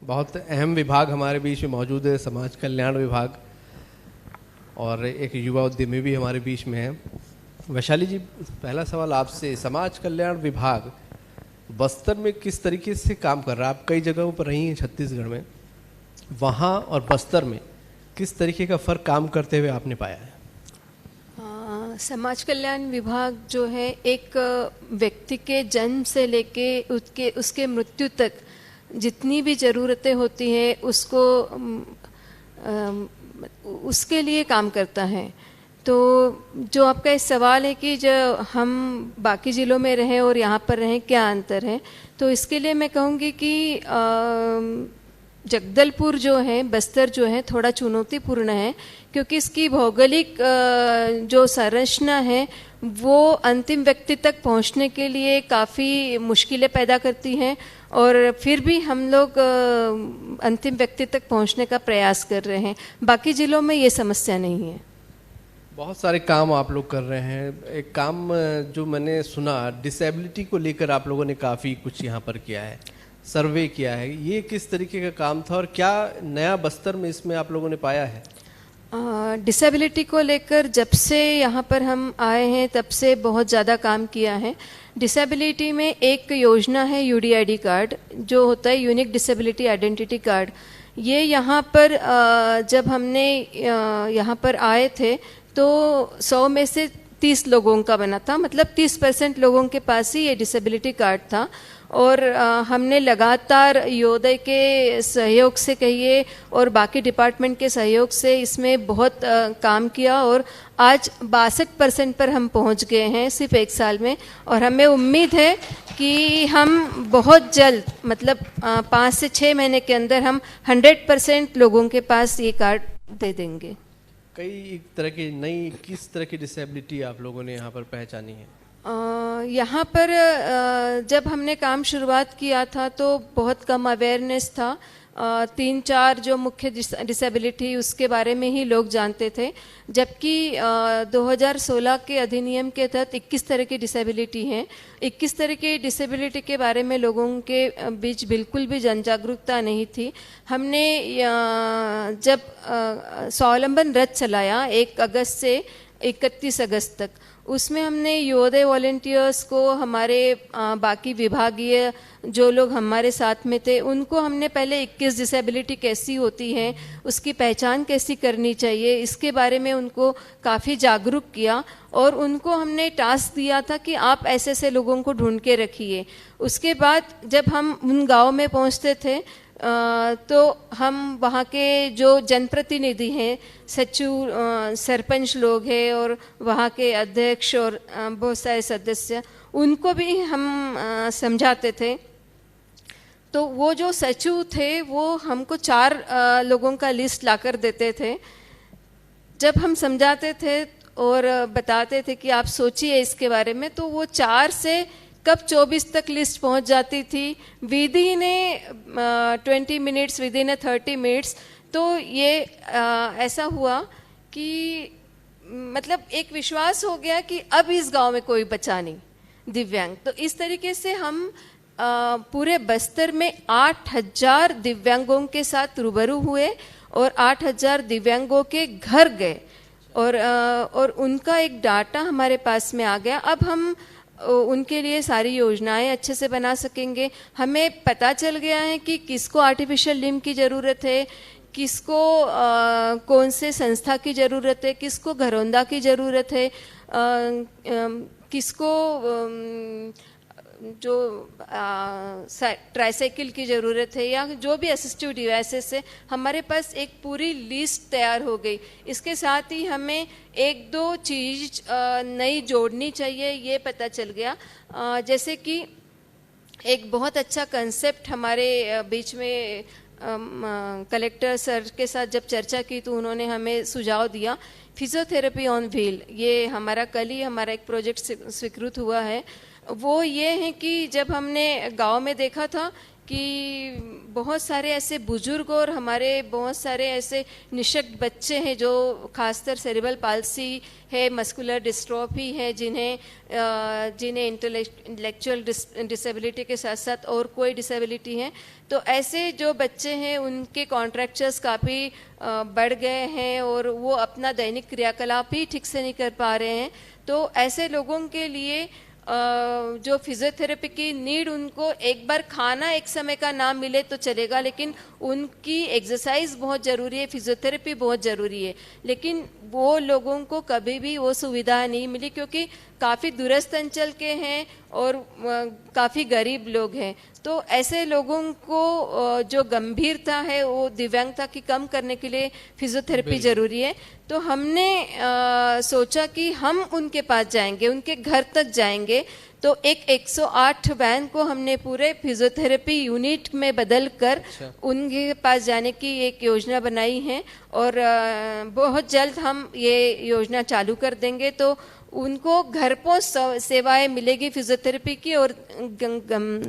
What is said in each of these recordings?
बहुत अहम विभाग हमारे बीच में मौजूद है, समाज कल्याण विभाग, और एक युवा उद्यमी भी हमारे बीच में है। वैशाली जी, पहला सवाल आपसे, समाज कल्याण विभाग बस्तर में किस तरीके से काम कर रहा है? आप कई जगहों पर रही हैं छत्तीसगढ़ में, वहाँ और बस्तर में किस तरीके का फ़र्क काम करते हुए आपने पाया है? समाज कल्याण विभाग जो है एक व्यक्ति के जन्म से लेके उसके मृत्यु तक जितनी भी ज़रूरतें होती हैं उसको उसके लिए काम करता है। तो जो आपका इस सवाल है कि जो हम बाकी ज़िलों में रहें और यहाँ पर रहें, क्या अंतर है, तो इसके लिए मैं कहूँगी कि जगदलपुर जो है, बस्तर जो है, थोड़ा चुनौतीपूर्ण है, क्योंकि इसकी भौगोलिक जो संरचना है वो अंतिम व्यक्ति तक पहुंचने के लिए काफ़ी मुश्किलें पैदा करती हैं, और फिर भी हम लोग अंतिम व्यक्ति तक पहुंचने का प्रयास कर रहे हैं। बाकी ज़िलों में ये समस्या नहीं है। बहुत सारे काम आप लोग कर रहे हैं। एक काम जो मैंने सुना, डिसेबिलिटी को लेकर आप लोगों ने काफ़ी कुछ यहाँ पर किया है, सर्वे किया है। ये किस तरीके का काम था और क्या नया बस्तर में इसमें आप लोगों ने पाया है? डिसेबिलिटी को लेकर जब से यहाँ पर हम आए हैं तब से बहुत ज़्यादा काम किया है। डिसेबिलिटी में एक योजना है यूडीआईडी कार्ड, जो होता है यूनिक डिसेबिलिटी आइडेंटिटी कार्ड। ये यहाँ पर जब हमने यहाँ पर आए थे तो 100 में से 30 लोगों का बना था, मतलब 30% लोगों के पास ही ये डिसेबिलिटी कार्ड था। और हमने लगातार योदय के सहयोग से कहिए और बाकी डिपार्टमेंट के सहयोग से इसमें बहुत काम किया, और आज 62% पर हम पहुंच गए हैं सिर्फ 1 साल में। और हमें उम्मीद है कि हम बहुत जल्द, मतलब 5 से 6 महीने के अंदर हम 100% लोगों के पास ये कार्ड दे देंगे। कई तरह की नई किस तरह की डिसेबिलिटी आप लोगों ने यहाँ पर पहचानी है? यहाँ पर जब हमने काम शुरुआत किया था तो बहुत कम अवेयरनेस था। 3-4 जो मुख्य डिसेबिलिटी उसके बारे में ही लोग जानते थे, जबकि 2016 के अधिनियम के तहत 21 तरह की डिसेबिलिटी हैं। 21 तरह की डिसेबिलिटी के बारे में लोगों के बीच बिल्कुल भी जन जागरूकता नहीं थी। हमने जब स्वावलंबन रथ चलाया 1 अगस्त से 31 अगस्त तक, उसमें हमने योदय वॉलेंटियर्स को, हमारे बाकी विभागीय जो लोग हमारे साथ में थे, उनको हमने पहले 21 डिसेबिलिटी कैसी होती है, उसकी पहचान कैसी करनी चाहिए, इसके बारे में उनको काफ़ी जागरूक किया। और उनको हमने टास्क दिया था कि आप ऐसे ऐसे लोगों को ढूंढ के रखिए। उसके बाद जब हम उन गाँव में पहुँचते थे तो हम वहाँ के जो जनप्रतिनिधि हैं, सचिव, सरपंच लोग हैं और वहाँ के अध्यक्ष और बहुत सारे सदस्य, उनको भी हम समझाते थे। तो वो जो सचिव थे वो हमको 4 लोगों का लिस्ट लाकर देते थे। जब हम समझाते थे और बताते थे कि आप सोचिए इसके बारे में, तो वो 4 से कब 24 तक लिस्ट पहुंच जाती थी with in 20 minutes, with in 30 minutes. तो ये ऐसा हुआ कि मतलब एक विश्वास हो गया कि अब इस गांव में कोई बचा नहीं दिव्यांग। तो इस तरीके से हम पूरे बस्तर में 8000 दिव्यांगों के साथ रूबरू हुए और 8000 दिव्यांगों के घर गए, और उनका एक डाटा हमारे पास में आ गया। अब हम उनके लिए सारी योजनाएं अच्छे से बना सकेंगे। हमें पता चल गया है कि किसको आर्टिफिशियल लिम्ब की ज़रूरत है, किसको कौन से संस्था की ज़रूरत है, किसको घरौंदा की ज़रूरत है, किसको जो ट्राईसाइकिल की ज़रूरत है, या जो भी असिस्टिव डिवाइसेस है। हमारे पास एक पूरी लिस्ट तैयार हो गई। इसके साथ ही हमें 1-2 चीज़ नई जोड़नी चाहिए, ये पता चल गया। जैसे कि एक बहुत अच्छा कंसेप्ट हमारे बीच में कलेक्टर सर के साथ जब चर्चा की तो उन्होंने हमें सुझाव दिया, फिजियोथेरेपी ऑन व्हील। ये हमारा कल ही हमारा एक प्रोजेक्ट स्वीकृत हुआ है। वो ये है कि जब हमने गांव में देखा था कि बहुत सारे ऐसे बुजुर्ग और हमारे बहुत सारे ऐसे निशक्त बच्चे हैं जो खासकर सेरिब्रल पाल्सी है, मस्कुलर डिस्ट्रॉफी है, जिन्हें इंटेलेक्चुअल डिसेबिलिटी के साथ साथ और कोई डिसेबिलिटी है। तो ऐसे जो बच्चे हैं उनके कॉन्ट्रैक्चर्स काफ़ी बढ़ गए हैं और वो अपना दैनिक क्रियाकलाप ही ठीक से नहीं कर पा रहे हैं। तो ऐसे लोगों के लिए जो फिजियोथेरेपी की नीड, उनको एक बार खाना एक समय का ना मिले तो चलेगा, लेकिन उनकी एक्सरसाइज बहुत ज़रूरी है, फिजियोथेरेपी बहुत ज़रूरी है। लेकिन वो लोगों को कभी भी वो सुविधा नहीं मिली क्योंकि काफ़ी दूरस्थ अंचल के हैं और काफ़ी गरीब लोग हैं। तो ऐसे लोगों को जो गंभीरता है वो दिव्यांगता की कम करने के लिए फिजियोथेरेपी ज़रूरी है। तो हमने सोचा कि हम उनके पास जाएंगे, उनके घर तक जाएंगे। तो एक 108 वैन को हमने पूरे फिजियोथेरेपी यूनिट में बदलकर उनके पास जाने की एक योजना बनाई है और बहुत जल्द हम ये योजना चालू कर देंगे। तो उनको घर पहुंच सेवाएं मिलेगी फिजियोथेरेपी की और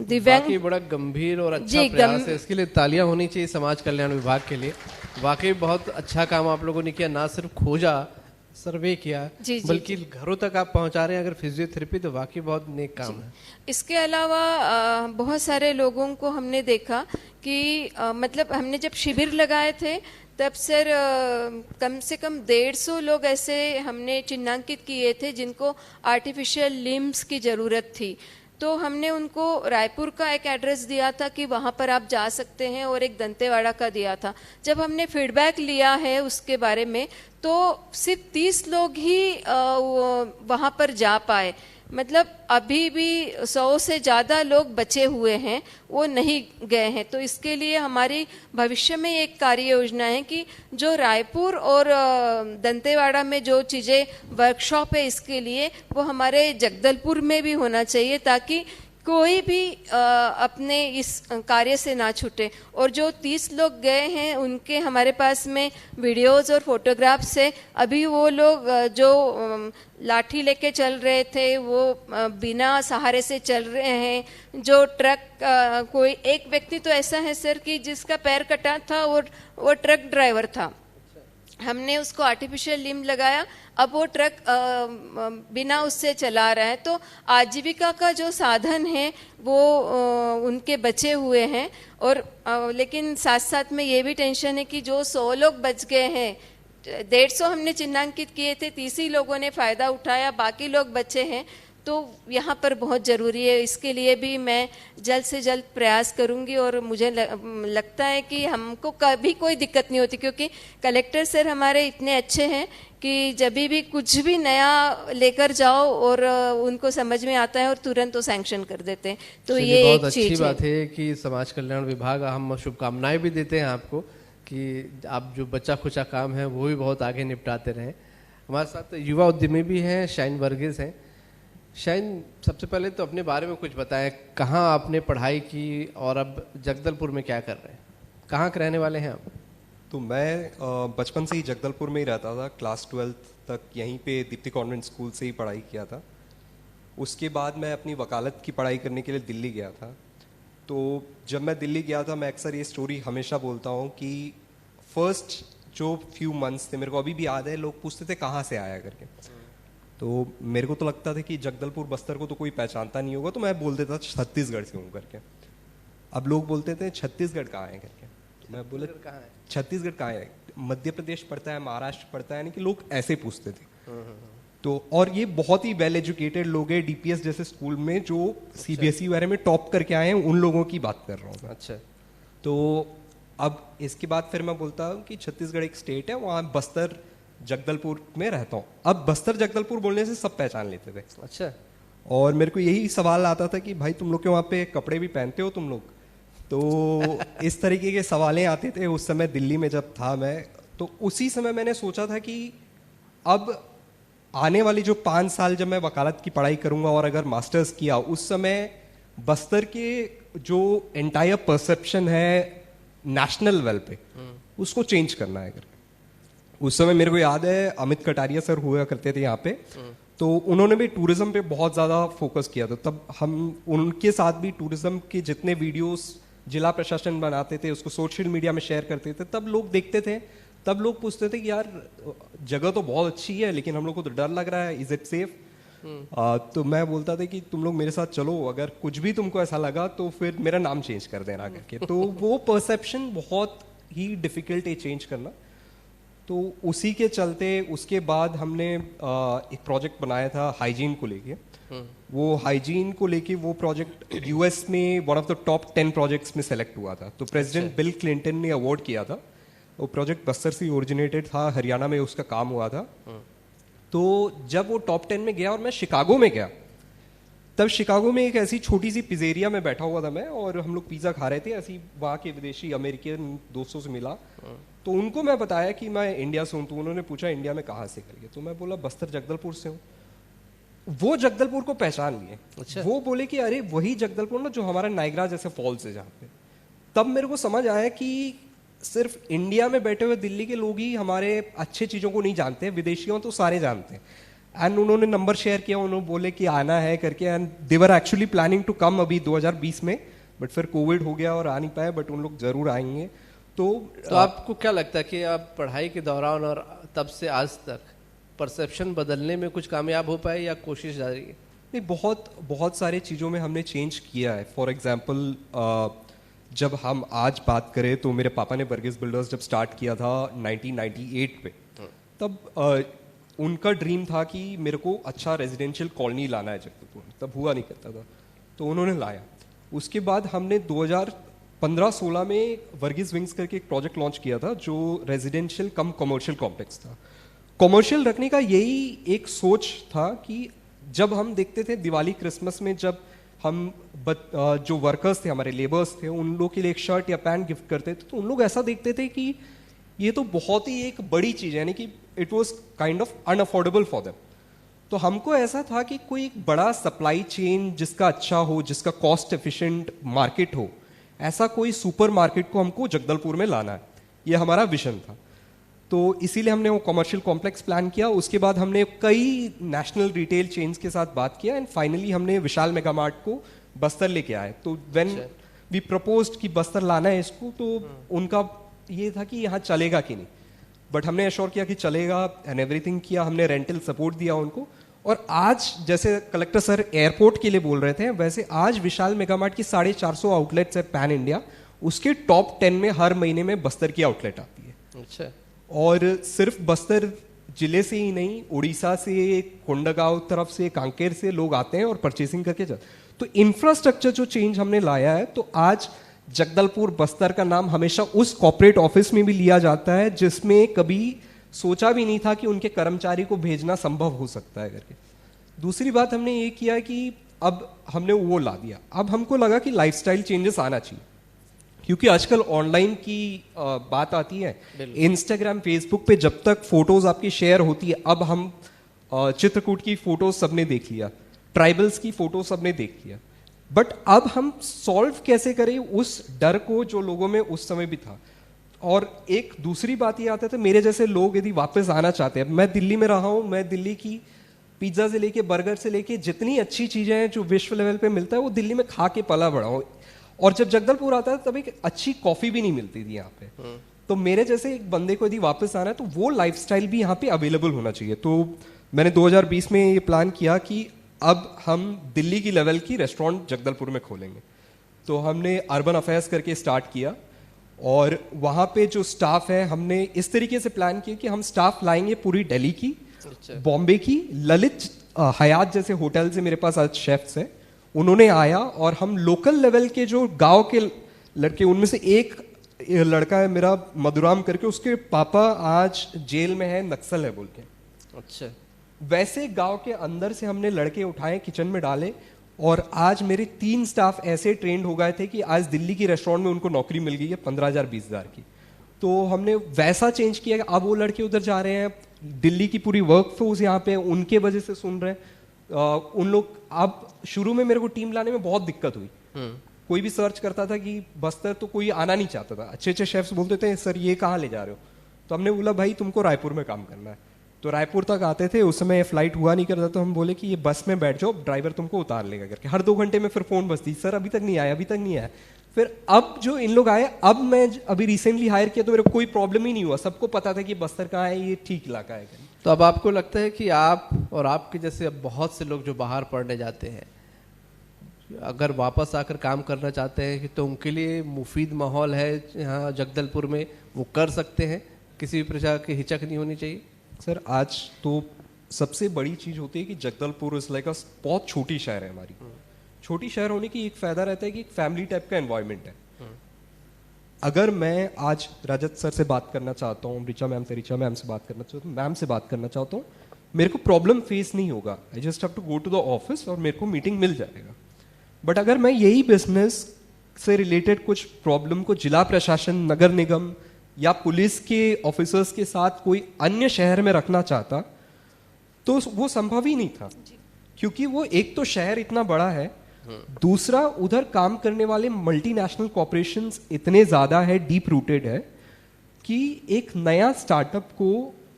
दिव्यांग। बड़ा गंभीर और अच्छा प्रयास है, इसके लिए तालियां होनी चाहिए समाज कल्याण विभाग के लिए। वाकई बहुत अच्छा काम आप लोगों ने किया, ना सिर्फ खोजा, सर्वे किया, बल्कि घरों तक आप पहुंचा रहे हैं अगर फिजियोथेरेपी, तो वाकई बहुत नेक काम है। इसके अलावा बहुत सारे लोगों को हमने देखा कि मतलब हमने जब शिविर लगाए थे तब सर कम से कम 150 लोग ऐसे हमने चिन्हांकित किए थे जिनको आर्टिफिशियल लिम्स की ज़रूरत थी। तो हमने उनको रायपुर का एक एड्रेस दिया था कि वहाँ पर आप जा सकते हैं और एक दंतेवाड़ा का दिया था। जब हमने फीडबैक लिया है उसके बारे में तो सिर्फ 30 लोग ही वहाँ पर जा पाए। मतलब अभी भी 100 से ज़्यादा लोग बचे हुए हैं, वो नहीं गए हैं। तो इसके लिए हमारी भविष्य में एक कार्य योजना है कि जो रायपुर और दंतेवाड़ा में जो चीज़ें वर्कशॉप है इसके लिए, वो हमारे जगदलपुर में भी होना चाहिए ताकि कोई भी अपने इस कार्य से ना छूटे। और जो 30 लोग गए हैं उनके हमारे पास में वीडियोस और फोटोग्राफ्स है। अभी वो लोग जो लाठी लेके चल रहे थे वो बिना सहारे से चल रहे हैं। जो ट्रक कोई एक व्यक्ति तो ऐसा है सर कि जिसका पैर कटा था और वो ट्रक ड्राइवर था। हमने उसको आर्टिफिशियल लिम्ब लगाया, अब वो ट्रक बिना उससे चला रहा है। तो आजीविका का जो साधन है वो उनके बचे हुए हैं। और लेकिन साथ साथ में ये भी टेंशन है कि जो 100 लोग बच गए हैं, 150 हमने चिन्हांकित किए थे, 30 ही लोगों ने फ़ायदा उठाया, बाकी लोग बचे हैं। तो यहाँ पर बहुत ज़रूरी है, इसके लिए भी मैं जल्द से जल्द प्रयास करूँगी। और मुझे लगता है कि हमको कभी कोई दिक्कत नहीं होती क्योंकि कलेक्टर सर हमारे इतने अच्छे हैं कि जब भी कुछ भी नया लेकर जाओ और उनको समझ में आता है और तुरंत वो सैंक्शन कर देते हैं। तो ये बहुत अच्छी बात है कि समाज कल्याण विभाग, हम शुभकामनाएं भी देते हैं आपको कि आप जो बचा खुचा काम है वो भी बहुत आगे निपटाते रहें। हमारे साथ युवा उद्यमी भी हैं, शाइन वर्गीस हैं। शाइन, सबसे पहले तो अपने बारे में कुछ बताएं, कहाँ आपने पढ़ाई की और अब जगदलपुर में क्या कर रहे हैं, कहाँ के रहने वाले हैं आप? तो मैं बचपन से ही जगदलपुर में ही रहता था। क्लास 12th तक यहीं पे दीप्ति कॉन्वेंट स्कूल से ही पढ़ाई किया था। उसके बाद मैं अपनी वकालत की पढ़ाई करने के लिए दिल्ली गया था। तो जब मैं दिल्ली गया था, मैं अक्सर ये स्टोरी हमेशा बोलता हूँ कि फर्स्ट जो फ्यू मंथ्स थे, मेरे को अभी भी याद है, लोग पूछते थे कहाँ से आया करके। तो मेरे को तो लगता था कि जगदलपुर बस्तर को तो कोई पहचानता नहीं होगा, तो मैं बोल देता छत्तीसगढ़ से हूँ करके। अब लोग बोलते थे छत्तीसगढ़ कहाँ है करके, मैं बोले कहाँ है, छत्तीसगढ़ कहाँ है, मध्य प्रदेश पड़ता है, महाराष्ट्र पड़ता है, यानी कि लोग ऐसे पूछते थे। तो और ये बहुत ही वेल एजुकेटेड लोग हैं, डीपीएस जैसे स्कूल में जो सीबीएसई वगैरह में टॉप करके आए हैं, उन लोगों की बात कर रहा हूँ मैं। अच्छा। तो अब इसके बाद फिर मैं बोलता हूँ कि छत्तीसगढ़ एक स्टेट है, वहाँ बस्तर जगदलपुर में रहता हूँ। अब बस्तर जगदलपुर बोलने से सब पहचान लेते थे। अच्छा। और मेरे को यही सवाल आता था कि भाई तुम लोग के वहाँ पे कपड़े भी पहनते हो तुम लोग? तो इस तरीके के सवालें आते थे उस समय दिल्ली में जब था मैं। तो उसी समय मैंने सोचा था कि अब आने वाली जो 5 साल जब मैं वकालत की पढ़ाई करूँगा और अगर मास्टर्स किया, उस समय बस्तर के जो एंटायर परसेप्शन है नेशनल लेवल पे, उसको चेंज करना है करके। उस समय मेरे को याद है अमित कटारिया सर हुआ करते थे यहाँ पे, तो उन्होंने भी टूरिज्म पे बहुत ज़्यादा फोकस किया था। तब हम उनके साथ भी टूरिज्म के जितने वीडियोस जिला प्रशासन बनाते थे, उसको सोशल मीडिया में शेयर करते थे, तब लोग देखते थे, तब लोग पूछते थे कि यार जगह तो बहुत अच्छी है लेकिन हम लोग को तो डर लग रहा है, इज इट सेफ? तो मैं बोलता था कि तुम लोग मेरे साथ चलो, अगर कुछ भी तुमको ऐसा लगा तो फिर मेरा नाम चेंज कर देना करके। तो वो परसेप्शन बहुत ही डिफिकल्ट है चेंज करना। तो उसी के चलते उसके बाद हमने एक प्रोजेक्ट बनाया था हाइजीन को लेके। वो हाइजीन को लेके वो प्रोजेक्ट यूएस में one of the top 10 projects में सेलेक्ट हुआ था। तो प्रेसिडेंट बिल क्लिंटन ने अवार्ड किया था। वो प्रोजेक्ट बस्तर से ओरिजिनेटेड था, हरियाणा में उसका काम हुआ था। तो जब वो टॉप 10 में गया और मैं शिकागो में गया, तब शिकागो में एक ऐसी छोटी सी पिज़ेरिया में बैठा हुआ था मैं, और हम लोग पिज़्ज़ा खा रहे थे। ऐसी वहाँ के विदेशी अमेरिकन दोस्तों से मिला, तो उनको मैं बताया कि मैं इंडिया से हूँ। तो उन्होंने पूछा इंडिया में कहाँ से करके, तो मैं बोला बस्तर जगदलपुर से हूँ। वो जगदलपुर को पहचान लिए। अच्छा। वो बोले कि अरे वही जगदलपुर ना जो हमारा नायग्रा जैसे फॉल्स है जहाँ पे। तब मेरे को समझ आया कि सिर्फ इंडिया में बैठे हुए दिल्ली के लोग ही हमारे अच्छे चीज़ों को नहीं जानते, विदेशियों तो सारे जानते हैं। एंड उन्होंने नंबर शेयर किया, उन्होंने बोले कि आना है करके, and they were actually planning to come अभी 2020 में, बट फिर कोविड हो गया और आ नहीं पाए, बट उन लोग जरूर आएंगे। तो आपको क्या लगता है कि आप पढ़ाई के दौरान और तब से आज तक परसेप्शन बदलने में कुछ कामयाब हो पाए या कोशिश जारी है? नहीं, बहुत बहुत सारे चीज़ों में हमने चेंज किया है। फॉर एग्जाम्पल जब हम आज बात करें तो मेरे पापा ने बर्गिस बिल्डर्स जब स्टार्ट किया था 1998 पे, तब उनका ड्रीम था कि मेरे को अच्छा रेजिडेंशियल कॉलोनी लाना है जगदलपुर में। तब हुआ नहीं करता था, तो उन्होंने लाया। उसके बाद हमने 2015-16 में वर्गीज विंग्स करके एक प्रोजेक्ट लॉन्च किया था जो रेजिडेंशियल कम कमर्शियल कॉम्प्लेक्स था। कमर्शियल रखने का यही एक सोच था कि जब हम देखते थे दिवाली क्रिसमस में, जब हम जो वर्कर्स थे, हमारे लेबर्स थे, उन लोग के लिए एक शर्ट या पैंट गिफ्ट करते थे, तो उन लोग ऐसा देखते थे कि ये तो बहुत ही एक बड़ी चीज़ है, यानी कि it was kind of unaffordable for them. तो हमको ऐसा था कि कोई एक बड़ा सप्लाई चेन जिसका अच्छा हो, जिसका कॉस्ट एफिशिएंट मार्केट हो, ऐसा कोई सुपर मार्केट को हमको जगदलपुर में लाना है, ये हमारा विजन था। तो इसीलिए हमने वो कमर्शियल कॉम्प्लेक्स प्लान किया। उसके बाद हमने कई नेशनल रिटेल चेन्स के साथ बात किया, एंड फाइनली हमने विशाल मेगा मार्ट को बस्तर लेके आए। तो व्हेन वी प्रपोज्ड कि बस्तर लाना है इसको, तो उनका ये था कि यहाँ चलेगा कि नहीं, बट हमने एश्योर किया कि चलेगा एंड एवरीथिंग किया। हमने रेंटल सपोर्ट दिया उनको, और आज जैसे कलेक्टर सर एयरपोर्ट के लिए बोल रहे थे, वैसे आज विशाल मेगा मार्ट की 450 आउटलेट्स है पैन इंडिया। उसके टॉप 10 में हर महीने में बस्तर की आउटलेट आती है। अच्छा। और सिर्फ बस्तर जिले से ही नहीं, उड़ीसा से, कोंडागांव तरफ से, कांकेर से लोग आते हैं और परचेसिंग करके जाते। तो इंफ्रास्ट्रक्चर जो चेंज हमने लाया है, तो आज जगदलपुर बस्तर का नाम हमेशा उस कॉर्पोरेट ऑफिस में भी लिया जाता है जिसमें कभी सोचा भी नहीं था कि उनके कर्मचारी को भेजना संभव हो सकता है करके। दूसरी बात हमने ये किया कि अब हमने वो ला दिया। अब हमको लगा कि लाइफस्टाइल चेंजेस आना चाहिए, क्योंकि आजकल ऑनलाइन की बात आती है, इंस्टाग्राम फेसबुक पे जब तक फोटोज आपकी शेयर होती है, अब हम चित्रकूट की फोटोज सबने देख लिया, ट्राइबल्स की फोटोज सबने देख लिया, बट अब हम सॉल्व कैसे करें उस डर को जो लोगों में उस समय भी था। और एक दूसरी बात ये आता था, मेरे जैसे लोग यदि वापस आना चाहते हैं, मैं दिल्ली में रहा हूँ, मैं दिल्ली की पिज्जा से लेके बर्गर से लेके जितनी अच्छी चीजें हैं जो विश्व लेवल पे मिलता है वो दिल्ली में खा के पला बड़ा हूँ। और जब जगदलपुर आता था तब एक अच्छी कॉफी भी नहीं मिलती थी यहाँ पे। तो मेरे जैसे एक बंदे को यदि वापस आना है तो वो लाइफस्टाइल भी यहाँ पे अवेलेबल होना चाहिए। तो मैंने 2020 में ये प्लान किया कि अब हम दिल्ली की लेवल की रेस्टोरेंट जगदलपुर में खोलेंगे। तो हमने अर्बन अफेयर्स करके स्टार्ट किया, और वहाँ पे जो स्टाफ है हमने इस तरीके से प्लान किया कि हम स्टाफ लाएंगे पूरी दिल्ली की, बॉम्बे की, ललित हयात जैसे होटल से मेरे पास आज शेफ्स हैं, उन्होंने आया, और हम लोकल लेवल के जो गांव के लड़के, उनमें से एक लड़का है मेरा मधुराम करके, उसके पापा आज जेल में है, नक्सल है बोल के। अच्छा। वैसे गांव के अंदर से हमने लड़के उठाए, किचन में डाले, और आज मेरे 3 स्टाफ ऐसे ट्रेंड हो गए थे कि आज दिल्ली की रेस्टोरेंट में उनको नौकरी मिल गई है 15,000 20,000 की। तो हमने वैसा चेंज किया कि अब वो लड़के उधर जा रहे हैं, दिल्ली की पूरी वर्क फोर्स यहाँ पे उनके वजह से सुन रहे हैं। उन लोग, अब शुरू में मेरे को टीम लाने में बहुत दिक्कत हुई। कोई भी सर्च करता था कि बस्तर, तो कोई आना नहीं चाहता था। अच्छे अच्छे शेफ्स बोलते थे सर ये कहाँ ले जा रहे हो, तो हमने बोला भाई तुमको रायपुर में काम करना है। तो रायपुर तक आते थे, उस समय फ्लाइट हुआ नहीं करता, तो हम बोले कि ये बस में बैठ जाओ, ड्राइवर तुमको उतार लेगा करके। हर 2 घंटे में फिर फोन बजती, सर अभी तक नहीं आया, अभी तक नहीं आया। फिर अब जो इन लोग आए, अब मैं अभी रिसेंटली हायर किया तो मेरे को कोई प्रॉब्लम ही नहीं हुआ, सबको पता था कि बस्तर कहाँ है, ये ठीक इलाका है। तो अब आपको लगता है कि आप और आपके जैसे अब बहुत से लोग जो बाहर पढ़ने जाते हैं, अगर वापस आकर काम करना चाहते हैं कि तो उनके लिए मुफीद माहौल है यहाँ जगदलपुर में, वो कर सकते हैं, किसी भी प्रकार की हिचक नहीं होनी चाहिए? सर आज तो सबसे बड़ी चीज़ होती है कि जगदलपुर इस लाइक बहुत छोटी शहर है हमारी। छोटी शहर होने की एक फ़ायदा रहता है कि एक फैमिली टाइप का एनवायरनमेंट है। अगर मैं आज रजत सर से बात करना चाहता हूँ, ऋचा मैम से बात करना चाहता हूँ, मैम से बात करना चाहता हूँ, मेरे को प्रॉब्लम फेस नहीं होगा। I just have to go to the office और मेरे को मीटिंग मिल जाएगा। बट अगर मैं यही बिजनेस से रिलेटेड कुछ प्रॉब्लम को जिला प्रशासन, नगर निगम या पुलिस के ऑफिसर्स के साथ कोई अन्य शहर में रखना चाहता तो वो संभव ही नहीं था, क्योंकि वो एक तो शहर इतना बड़ा है, दूसरा उधर काम करने वाले मल्टीनेशनल कॉर्पोरेशंस इतने ज्यादा है, डीप रूटेड है कि एक नया स्टार्टअप को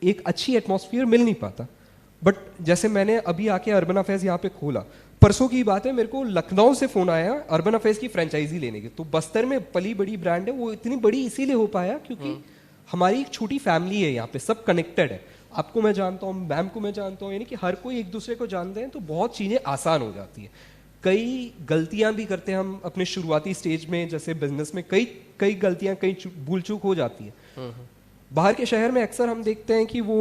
एक अच्छी एटमॉस्फेयर मिल नहीं पाता। बट जैसे मैंने अभी आके अर्बन अफेयर्स यहाँ पे खोला, परसों की बात है, मेरे को लखनऊ से फोन आया अर्बन अफेयर्स की फ्रेंचाइजी लेने के। तो बस्तर में पली बड़ी ब्रांड है, वो इतनी बड़ी इसीलिए हो पाया क्योंकि हमारी एक छोटी फैमिली है, यहाँ पे सब कनेक्टेड है। आपको मैं जानता हूँ, मैम को मैं जानता हूँ, यानी कि हर कोई एक दूसरे को जानते हैं, तो बहुत चीजें आसान हो जाती है। कई गलतियां भी करते हैं हम अपने शुरुआती स्टेज में, जैसे बिजनेस में कई गलतियां, कई भूल चूक हो जाती है। बाहर के शहर में अक्सर हम देखते हैं कि वो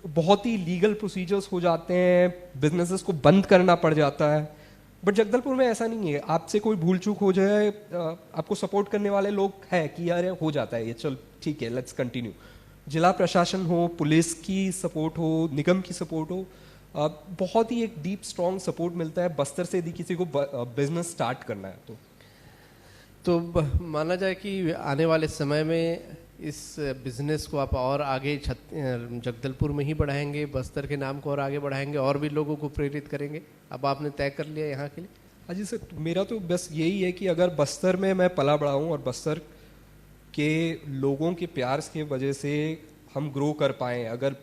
बहुत ही लीगल प्रोसीजर्स हो जाते हैं, बिजनेसेस को बंद करना पड़ जाता है। बट जगदलपुर में ऐसा नहीं है, आपसे कोई भूल चूक हो जाए, आपको सपोर्ट करने वाले लोग हैं कि यार हो जाता है ये, चल ठीक है, लेट्स कंटिन्यू। जिला प्रशासन हो, पुलिस की सपोर्ट हो, निगम की सपोर्ट हो, बहुत ही एक डीप स्ट्रॉन्ग सपोर्ट मिलता है बस्तर से यदि किसी को बिजनेस स्टार्ट करना है तो माना जाए कि आने वाले समय में इस बिजनेस को आप और आगे जगदलपुर में ही बढ़ाएंगे, बस्तर के नाम को और आगे बढ़ाएंगे, और भी लोगों को प्रेरित करेंगे? अब आपने तय कर लिया यहाँ के लिए? हाँ जी सर, मेरा तो बस यही है कि अगर बस्तर में मैं पला बढ़ा हूँ और बस्तर के लोगों के प्यार की वजह से हम ग्रो कर पाएँ। अगर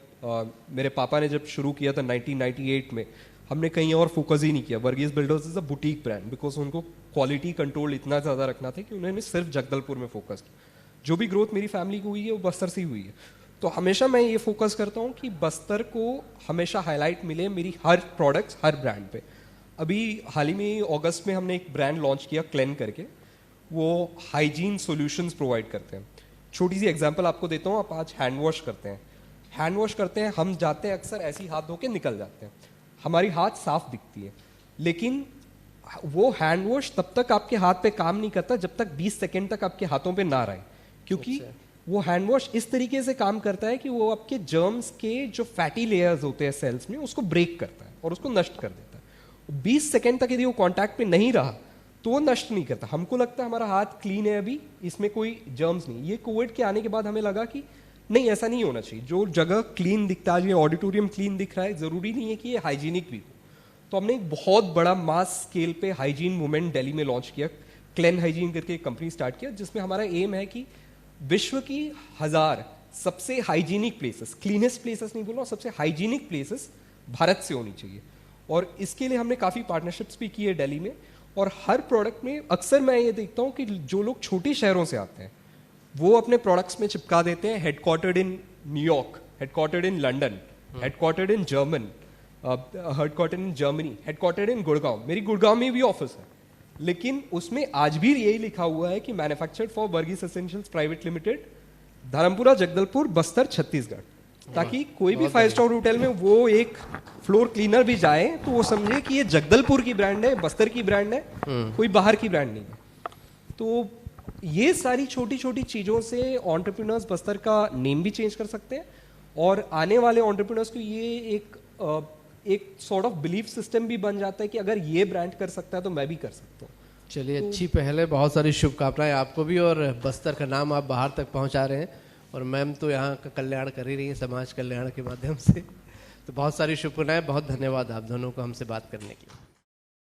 मेरे पापा ने जब शुरू किया था 1998 में, हमने कहीं और फोकस ही नहीं किया। Varghese builders is a boutique brand, because उनको क्वालिटी कंट्रोल इतना ज़्यादा रखना था कि उन्होंने सिर्फ जगदलपुर में फोकस किया। जो भी ग्रोथ मेरी फैमिली को हुई है वो बस्तर से ही हुई है। तो हमेशा मैं ये फोकस करता हूँ कि बस्तर को हमेशा हाईलाइट मिले मेरी हर प्रोडक्ट्स, हर ब्रांड पे। अभी हाल ही में अगस्त में हमने एक ब्रांड लॉन्च किया क्लेन करके, वो हाइजीन सॉल्यूशंस प्रोवाइड करते हैं। छोटी सी एग्जांपल आपको देता हूँ, आप आज हैंड वॉश करते हैं, हम जाते हैं अक्सर ऐसे ही हाथ धो के निकल जाते हैं, हमारी हाथ साफ दिखती है, लेकिन वो हैंड वॉश तब तक आपके हाथ पे काम नहीं करता जब तक 20 सेकेंड तक आपके हाथों पे ना रहे, क्योंकि वो हैंड वॉश इस तरीके से काम करता है कि वो आपके जर्म्स के जो फैटी लेयर्स होते हैं सेल्स में, उसको ब्रेक करता है और उसको नष्ट कर देता है। 20 सेकेंड तक यदि वो कांटेक्ट पे नहीं रहा तो वो नष्ट नहीं करता। हमको लगता है हमारा हाथ क्लीन है, अभी इसमें कोई जर्म्स नहीं। ये कोविड के आने के बाद हमें लगा कि नहीं, ऐसा नहीं होना चाहिए। जो जगह क्लीन दिखता है, ऑडिटोरियम क्लीन दिख रहा है, जरूरी नहीं है कि ये हाइजीनिक भी हो। तो हमने एक बहुत बड़ा मास स्केल पे हाइजीन मूवमेंट दिल्ली में लॉन्च किया, क्लेन हाइजीन करके एक कंपनी स्टार्ट किया, जिसमें हमारा एम है कि विश्व की 1000 सबसे हाइजीनिक प्लेसेस, क्लीनेस्ट प्लेसेस नहीं बोला, सबसे हाइजीनिक प्लेसेस भारत से होनी चाहिए। और इसके लिए हमने काफ़ी पार्टनरशिप्स भी की है दिल्ली में। और हर प्रोडक्ट में अक्सर मैं ये देखता हूँ कि जो लोग छोटे शहरों से आते हैं वो अपने प्रोडक्ट्स में चिपका देते हैं headquartered in New York, headquartered in London, headquartered in Germany, headquartered in Gurgaon. मेरी गुड़गांव में भी ऑफिस है, लेकिन उसमें आज भी यही लिखा हुआ है कि manufactured for Varghese essentials private limited, Dharampura, Jagdalpur, Bastar, Chhattisgarh, ताकि कोई भी 5 स्टार होटल में वो एक फ्लोर क्लीनर भी जाए तो वो समझे कि ये जगदलपुर की ब्रांड है, बस्तर की ब्रांड है, कोई बाहर की ब्रांड नहीं है। तो ये सारी छोटी छोटी चीजों से एंटरप्रेन्योर्स बस्तर का नेम भी चेंज कर सकते हैं, और आने वाले एंटरप्रेन्योर्स को ये एक सॉर्ट ऑफ बिलीफ सिस्टम भी बन जाता है कि अगर ये ब्रांड कर सकता है तो मैं भी कर सकता हूँ। चलिए, अच्छी पहले, बहुत सारी शुभकामनाएं आपको भी, और बस्तर का नाम आप बाहर तक पहुंचा रहे हैं, और मैम तो यहाँ का कल्याण कर ही रही है समाज कल्याण के माध्यम से। तो बहुत सारी शुभकामनाएं, बहुत धन्यवाद आप दोनों को हमसे बात करने के लिए।